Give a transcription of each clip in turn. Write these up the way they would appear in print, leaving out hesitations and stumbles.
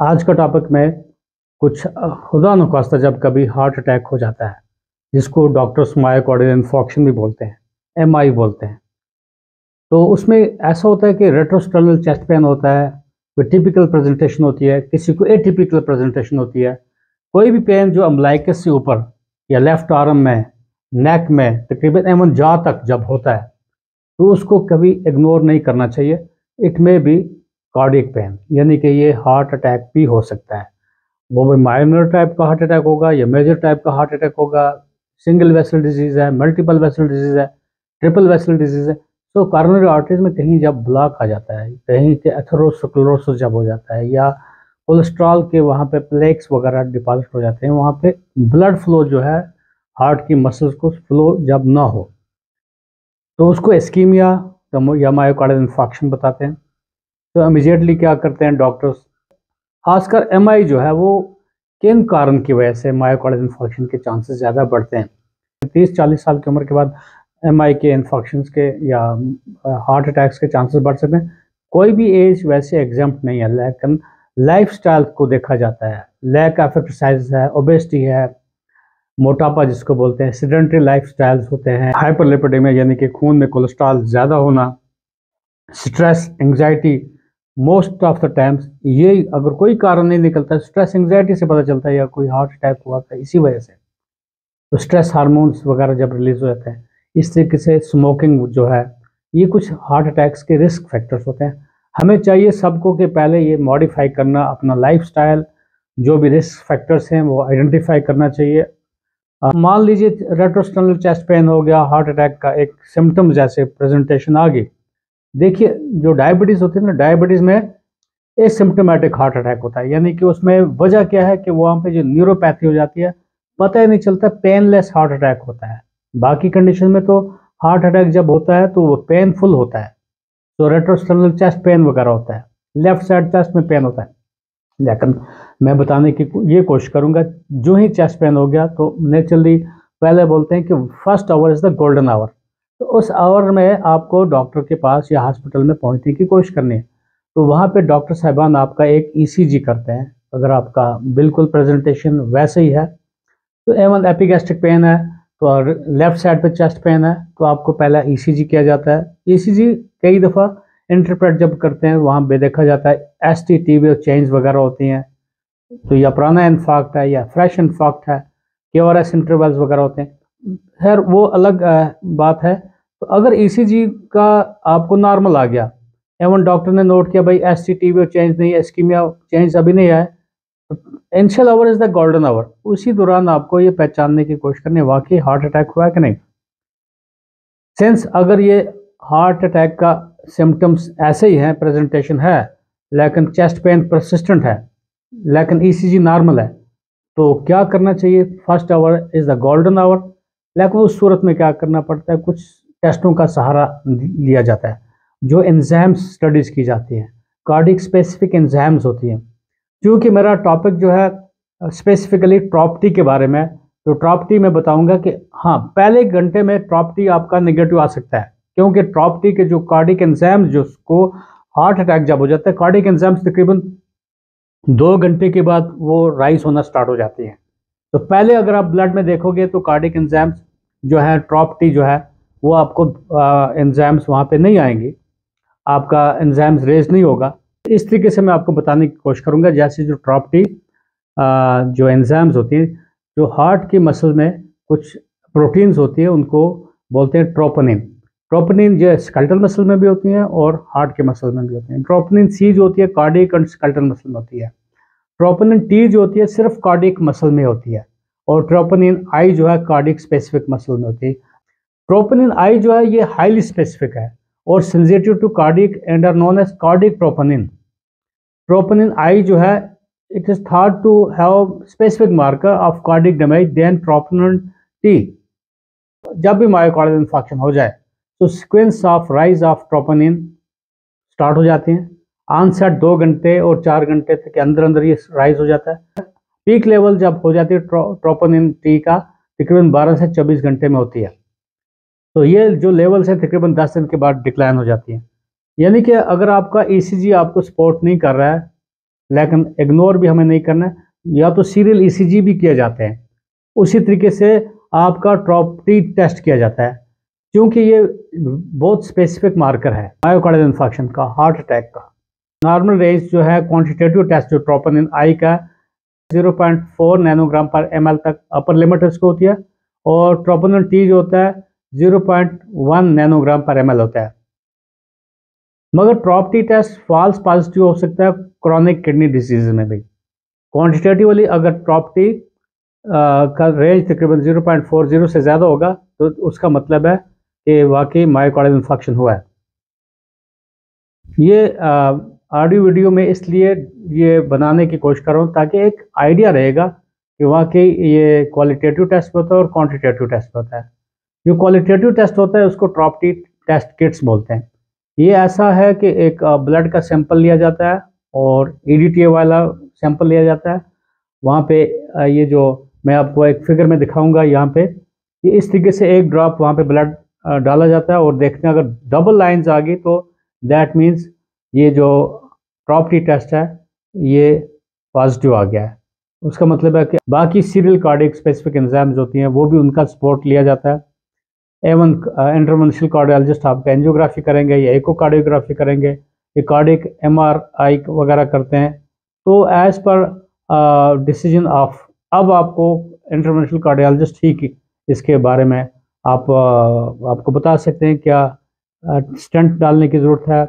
आज का टॉपिक में कुछ खुदा न खास्ता जब कभी हार्ट अटैक हो जाता है, जिसको डॉक्टर्स मायोकार्डियल इन्फॉर्क्शन भी बोलते हैं, एमआई बोलते हैं। तो उसमें ऐसा होता है कि रेट्रोस्टर्नल चेस्ट पेन होता है, कोई टिपिकल प्रेजेंटेशन होती है, किसी को एटिपिकल प्रेजेंटेशन होती है। कोई भी पेन जो अम्बलाइकस से ऊपर या लेफ्ट आर्म में, नेक में, तकरीबन एमन जा तक जब होता है, तो उसको कभी इग्नोर नहीं करना चाहिए। इट में बी कार्डियक पेन, यानी कि ये हार्ट अटैक भी हो सकता है। वो भी माइनर टाइप का हार्ट अटैक होगा या मेजर टाइप का हार्ट अटैक होगा, सिंगल वेसल डिजीज़ है, मल्टीपल वेसल डिजीज़ है, ट्रिपल वेसल डिजीज़ है। तो कॉरोनरी आर्टरीज में कहीं जब ब्लॉक आ जाता है, कहीं के एथेरोस्क्लेरोसिस जब हो जाता है, या कोलेस्ट्रॉल के वहाँ पे प्लेक्स वगैरह डिपॉजिट हो जाते हैं, वहाँ पे ब्लड फ्लो जो है हार्ट की मसल्स को फ्लो जब ना हो, तो उसको इस्कीमिया या मायोकार्डियल इन्फॉर्क्शन बताते हैं। तो इमीडिएटली क्या करते हैं डॉक्टर्स, खासकर एमआई जो है वो किन कारण की वजह से मायोकार्डियल इन्फॉर्क्शन के चांसेस ज़्यादा बढ़ते हैं। 30-40 साल की उम्र के बाद एमआई के इन्फॉर्क्शंस के या हार्ट अटैक्स के चांसेस बढ़ सकते हैं। कोई भी एज वैसे एग्जाम्प्ट नहीं है, लेकिन लाइफस्टाइल को देखा जाता है। लैक ऑफ एक्सरसाइज है, ओबेसिटी है, मोटापा जिसको बोलते हैं, सेडेंटरी लाइफस्टाइल्स होते हैं, हाइपरलिपिडेमिया यानी कि खून में कोलेस्ट्रॉल ज़्यादा होना, stress, anxiety. Most of the times ये अगर कोई कारण नहीं निकलता, स्ट्रेस एंग्जाइटी से पता चलता है या कोई हार्ट अटैक हुआ था इसी वजह से। तो स्ट्रेस हार्मोन्स वगैरह जब रिलीज हो जाते हैं, इस तरीके से स्मोकिंग जो है, ये कुछ हार्ट अटैक्स के रिस्क फैक्टर्स होते हैं। हमें चाहिए सबको कि पहले ये मॉडिफाई करना अपना लाइफस्टाइल, जो भी रिस्क फैक्टर्स हैं वो आइडेंटिफाई करना चाहिए। मान लीजिए रेट्रोस्टर्नल चेस्ट पेन हो गया, हार्ट अटैक का एक सिम्टम जैसे प्रेजेंटेशन आ गई। देखिए जो डायबिटीज़ होती है ना, डायबिटीज़ में एसिम्प्टोमेटिक हार्ट अटैक होता है, यानी कि उसमें वजह क्या है कि वहाँ पे जो न्यूरोपैथी हो जाती है, पता ही नहीं चलता, पेनलेस हार्ट अटैक होता है। बाकी कंडीशन में तो हार्ट अटैक जब होता है तो वो पेनफुल होता है, तो रेट्रोस्टर्नल चेस्ट पेन वगैरह होता है, लेफ्ट साइड चेस्ट में पेन होता है। लेकिन मैं बताने की ये कोशिश करूंगा, जो ही चेस्ट पेन हो गया तो नेचुरली पहले बोलते हैं कि first hour is the golden hour. तो उस आवर में आपको डॉक्टर के पास या हॉस्पिटल में पहुंचने की कोशिश करनी है। तो वहाँ पे डॉक्टर साहिबान आपका एक ईसीजी करते हैं। अगर आपका बिल्कुल प्रेजेंटेशन वैसे ही है, तो एवन एपिगैस्ट्रिक पेन है, तो और लेफ्ट साइड पे चेस्ट पेन है, तो आपको पहला ईसीजी किया जाता है। ईसीजी कई दफ़ा इंटरप्रेट जब करते हैं, वहाँ पे देखा जाता है एसटी टीबी और चेंज वगैरह होती हैं, तो या पुराना इन्फाक्ट है या फ्रेश इन्फाक्ट है, केआरएस इंटरवल्स वगैरह होते हैं। खैर वो अलग बात है। तो अगर ईसीजी का आपको नॉर्मल आ गया, एवं डॉक्टर ने नोट किया भाई एस टी टी चेंज नहीं है, इस्कीमिया चेंज अभी नहीं आए, initial our is the golden hour. उसी दौरान आपको ये पहचानने की कोशिश करनी है वाकई हार्ट अटैक हुआ है कि नहीं। सिंस अगर ये हार्ट अटैक का सिम्टम्स ऐसे ही हैं, प्रेजेंटेशन है, लेकिन चेस्ट पेन परसिस्टेंट है, लेकिन ईसीजी नॉर्मल है, तो क्या करना चाहिए। First hour is the golden hour. लेकिन उस सूरत में क्या करना पड़ता है, कुछ टेस्टों का सहारा लिया जाता है, जो एंजाइम्स स्टडीज़ की जाती हैं, कार्डिक स्पेसिफिक एंजाइम्स होती हैं। क्योंकि मेरा टॉपिक जो है स्पेसिफिकली ट्रॉपटी के बारे में, तो ट्रॉपटी में बताऊंगा कि हाँ, पहले घंटे में ट्रॉपटी आपका नेगेटिव आ सकता है, क्योंकि ट्रॉपटी के जो कार्डिक एंजाइम्स, जो उसको हार्ट अटैक जब हो जाता है, कार्डिक एंजाइम्स तकरीबन 2 घंटे के बाद वो राइज होना स्टार्ट हो जाती है। तो पहले अगर आप ब्लड में देखोगे तो कार्डिक एंजाइम्स जो है, ट्रॉपटी जो है, वो आपको एंजाइम्स वहाँ पे नहीं आएंगी, आपका एंजाइम्स रेज नहीं होगा। इस तरीके से मैं आपको बताने की कोशिश करूँगा, जैसे जो ट्रॉपटी जो एंजाइम्स होती हैं, जो हार्ट की मसल में कुछ प्रोटीन्स होती है, उनको बोलते हैं ट्रोपोनिन। ट्रोपोनिन जो स्केलेटल मसल में भी होती हैं और हार्ट के मसल में भी होती हैं। ट्रोपोनिन सी जो होती है कार्डियक एंड स्केलेटल मसल में होती है। ट्रोपोनिन टी जो होती है सिर्फ कार्डियक मसल में होती है, और ट्रोपोनिन आई जो है कार्डियक स्पेसिफिक मसल में होती है। ट्रोपोनिन आई जो है ये हाईली स्पेसिफिक है और sensitive to cardiac and are known as cardiac troponin. Troponin I जो है, it is thought to have specific marker of cardiac damage then troponin T. जब भी मायोकार्डियल इन्फॉर्क्शन हो जाए तो sequence of rise of troponin start हो जाती हैं। ऑनसेट 2 घंटे और 4 घंटे तक के अंदर अंदर ये राइज हो जाता है। पीक लेवल जब हो जाती है ट्रोपोनिन टी का, तकरीबन 12 से 24 घंटे में होती है। तो ये जो लेवल है तकरीबन 10 दिन के बाद डिक्लाइन हो जाती है। यानी कि अगर आपका ईसीजी आपको सपोर्ट नहीं कर रहा है, लेकिन इग्नोर भी हमें नहीं करना है। या तो सीरियल ईसीजी भी किए जाते हैं, उसी तरीके से आपका ट्रॉपटी टेस्ट किया जाता है, क्योंकि ये बहुत स्पेसिफिक मार्कर है मायोकार्डियल इन्फार्क्शन का, हार्ट अटैक का। नॉर्मल रेंज जो है क्वांटिटेटिव टेस्ट जो ट्रोपोनिन आई का 0.4 नैनोग्राम पर ml तक अपर लिमिट इसको होती है, और ट्रोपोनिन टी जो होता है 0.1 नैनोग्राम पर ml होता है। मगर ट्रॉप टी टेस्ट फॉल्स पॉजिटिव हो सकता है क्रॉनिक किडनी डिजीज में भी। क्वांटिटेटिवली अगर ट्रॉप टी का रेंज तकरीबन 0.40 से ज़्यादा होगा तो उसका मतलब है कि वाकई मायोकार्डियल इन्फेक्शन हुआ है। ये ऑडियो वीडियो में इसलिए ये बनाने की कोशिश कर रहा हूँ ताकि एक आइडिया रहेगा कि वाकई ये क्वालिटेटिव टेस्ट होता है और क्वांटिटेटिव टेस्ट होता है। जो क्वालिटेटिव टेस्ट होता है उसको ट्रॉप टी टेस्ट किट्स बोलते हैं। ये ऐसा है कि एक ब्लड का सैंपल लिया जाता है और ईडीटीए वाला सैंपल लिया जाता है। वहाँ पे ये जो मैं आपको एक फिगर में दिखाऊंगा यहाँ पे, ये इस तरीके से एक ड्रॉप वहाँ पे ब्लड डाला जाता है और देखते हैं अगर डबल लाइंस आ गई तो दैट मीन्स ये जो ट्रॉप टी टेस्ट है ये पॉजिटिव आ गया है। उसका मतलब है कि बाकी सीरियल कार्डियक स्पेसिफिक एंजाइम्स होती हैं वो भी उनका सपोर्ट लिया जाता है। एवन इंटरवेंशनल कार्डियोलॉजिस्ट आपका एंजियोग्राफी करेंगे या इकोकार्डियोग्राफी करेंगे, ये कार्डियक एमआरआई वगैरह करते हैं। तो एज पर डिसीजन ऑफ, अब आपको इंटरवेंशनल कार्डियोलॉजिस्ट ही इसके बारे में आपको बता सकते हैं क्या स्टेंट डालने की ज़रूरत है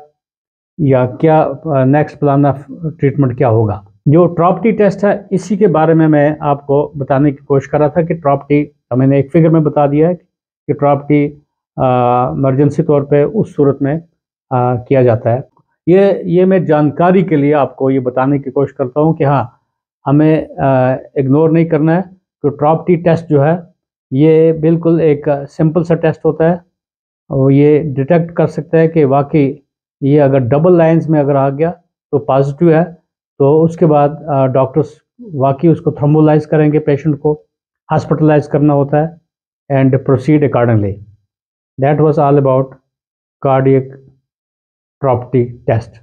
या क्या नेक्स्ट प्लान ऑफ ट्रीटमेंट क्या होगा। जो ट्रॉप टी टेस्ट है इसी के बारे में मैं आपको बताने की कोशिश कर रहा था कि ट्रॉप टी मैंने एक फिगर में बता दिया है कि ट्रॉप टी इमरजेंसी तौर पे उस सूरत में किया जाता है। ये मैं जानकारी के लिए आपको ये बताने की कोशिश करता हूँ कि हाँ, हमें इग्नोर नहीं करना है। तो ट्रॉप टी टेस्ट जो है ये बिल्कुल एक सिंपल सा टेस्ट होता है और ये डिटेक्ट कर सकता है कि वाकई ये अगर डबल लाइंस में अगर आ गया तो पॉजिटिव है। तो उसके बाद डॉक्टर्स वाकई उसको थ्रोम्बोलाइज करेंगे, पेशेंट को हॉस्पिटलाइज करना होता है and proceed accordingly. That was all about cardiac trop T test.